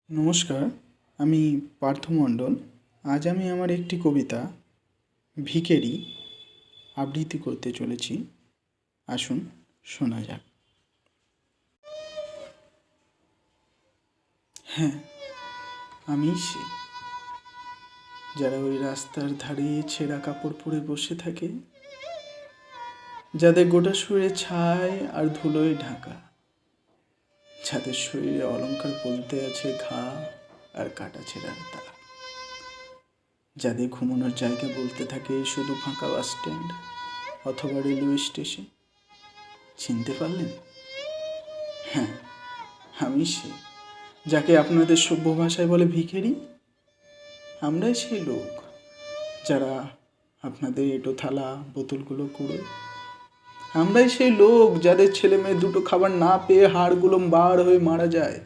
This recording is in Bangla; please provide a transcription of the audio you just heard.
নমস্কার, আমি পার্থ মণ্ডল। আজ আমি আমার একটি কবিতা ভিখারি আবৃত্তি করতে চলেছি। আসুন শোনা যাক। হ্যাঁ, আমি সে যারা ওই রাস্তার ধারে ছেঁড়া কাপড় পরে বসে থাকে, যাদের গোটা শরীরে ছাই আর ধুলোয় ঢাকা, যাদের শরীরে অলংকার বলতে আছে ঘা আর কাটা ছেঁড়ার দাগ, যাদের ঘুমানোর জায়গা বলতে থাকে শুধু ফাঁকা বাস স্ট্যান্ড অথবা রেলওয়ে স্টেশন। চিনতে পারলেন? হ্যাঁ, আমি সে যাকে আপনাদের সভ্য ভাষায় বলে ভিখারি। আমরাই সেই লোক যারা আপনাদের এঁটো থালা বোতলগুলো কুড়োয়। আমরাই সেই লোক যাদের ছেলে মেয়ে দুটো খাবার না পেয়ে হাড়গুলো বার হয়ে মারা যায়।